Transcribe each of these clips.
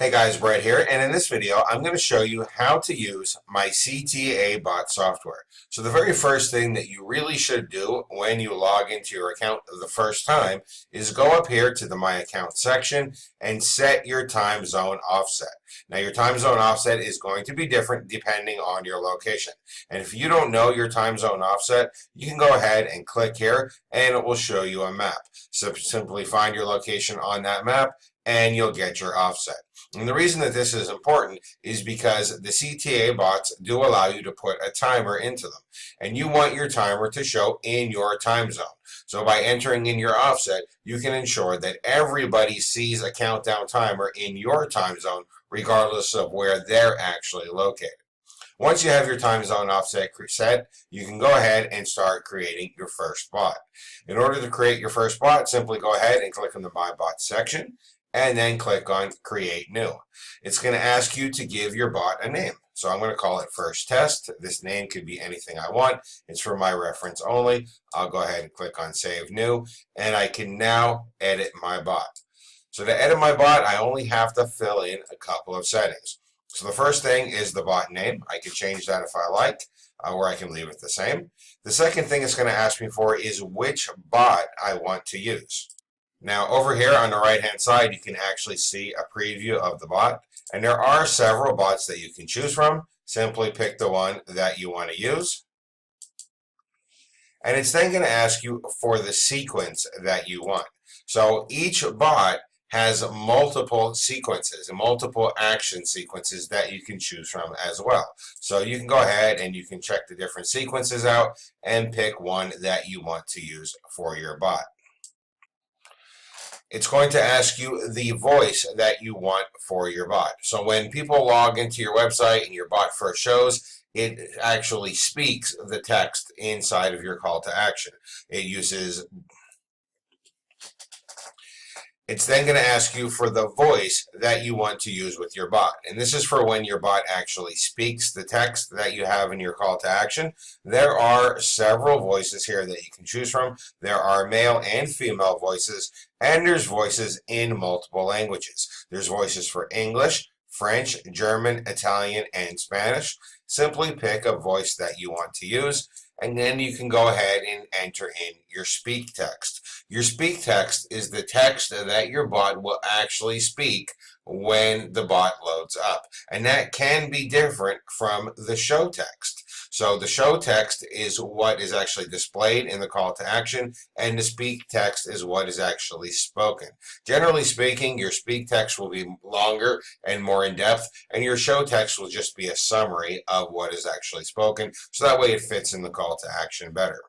Hey guys, Brett here, and in this video I'm going to show you how to use my CTA bot software. So the very first thing that you really should do when you log into your account the first time is go up here to the My Account section and set your time zone offset. Now your time zone offset is going to be different depending on your location. And if you don't know your time zone offset, you can go ahead and click here and it will show you a map. So simply find your location on that map and you'll get your offset. And the reason that this is important is because the CTA bots do allow you to put a timer into them. And you want your timer to show in your time zone. So by entering in your offset, you can ensure that everybody sees a countdown timer in your time zone, regardless of where they're actually located. Once you have your time zone offset set, you can go ahead and start creating your first bot. In order to create your first bot, simply go ahead and click on the My Bot section and then click on Create New. It's going to ask you to give your bot a name. So I'm going to call it First Test. This name could be anything I want. It's for my reference only. I'll go ahead and click on Save New, and I can now edit my bot. So to edit my bot, I only have to fill in a couple of settings. So the first thing is the bot name. I can change that if I like, or I can leave it the same. The second thing it's going to ask me for is which bot I want to use. Now over here on the right hand side, you can actually see a preview of the bot, and there are several bots that you can choose from. Simply pick the one that you want to use, and it's then going to ask you for the sequence that you want. So each bot has multiple sequences and multiple action sequences that you can choose from as well. So you can go ahead and you can check the different sequences out and pick one that you want to use for your bot. It's going to ask you the voice that you want for your bot. So when people log into your website and your bot first shows, it actually speaks the text inside of your call to action. It's then going to ask you for the voice that you want to use with your bot. And this is for when your bot actually speaks the text that you have in your call to action. There are several voices here that you can choose from. There are male and female voices, and there's voices in multiple languages. There's voices for English, French, German, Italian, and Spanish. Simply pick a voice that you want to use, and then you can go ahead and enter in your speak text. Your speak text is the text that your bot will actually speak when the bot loads up. And that can be different from the show text. So the show text is what is actually displayed in the call to action, and the speak text is what is actually spoken. Generally speaking, your speak text will be longer and more in depth, and your show text will just be a summary of what is actually spoken, so that way it fits in the call to action better.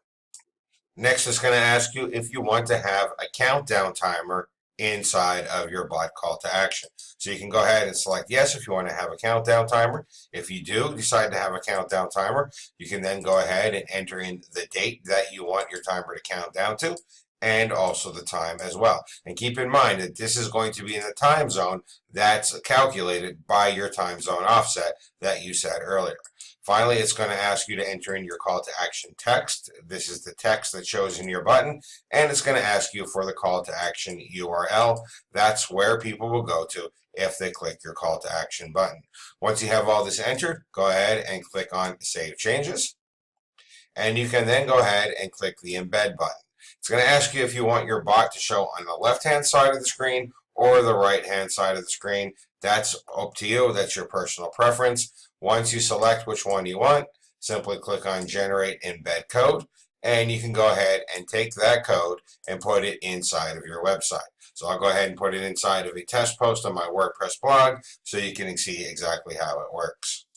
Next, it's going to ask you if you want to have a countdown timer inside of your bot call to action. So you can go ahead and select yes if you want to have a countdown timer. If you do decide to have a countdown timer, you can then go ahead and enter in the date that you want your timer to count down to, and also the time as well. And keep in mind that this is going to be in the time zone that's calculated by your time zone offset that you set earlier. Finally, it's going to ask you to enter in your call to action text. This is the text that shows in your button, and it's going to ask you for the call to action URL. That's where people will go to if they click your call to action button. Once you have all this entered, go ahead and click on Save Changes, and you can then go ahead and click the Embed button. It's going to ask you if you want your bot to show on the left-hand side of the screen or the right-hand side of the screen. That's up to you. That's your personal preference. Once you select which one you want, simply click on Generate Embed Code, and you can go ahead and take that code and put it inside of your website. So I'll go ahead and put it inside of a test post on my WordPress blog so you can see exactly how it works.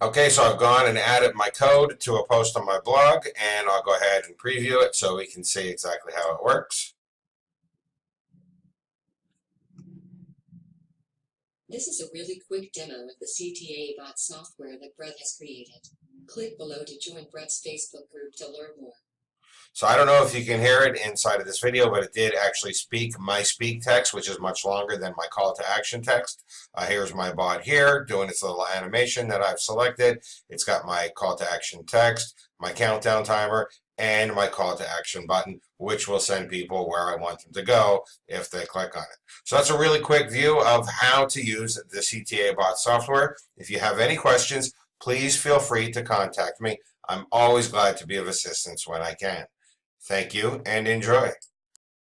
Okay, so I've gone and added my code to a post on my blog, and I'll go ahead and preview it so we can see exactly how it works. This is a really quick demo of the CTA Bots software that Brett has created. Click below to join Brett's Facebook group to learn more. So I don't know if you can hear it inside of this video, but it did actually speak my speak text, which is much longer than my call to action text. Here's my bot here doing its little animation that I've selected. It's got my call to action text, my countdown timer, and my call to action button, which will send people where I want them to go if they click on it. So that's a really quick view of how to use the CTA Bot software. If you have any questions, please feel free to contact me. I'm always glad to be of assistance when I can. Thank you and enjoy.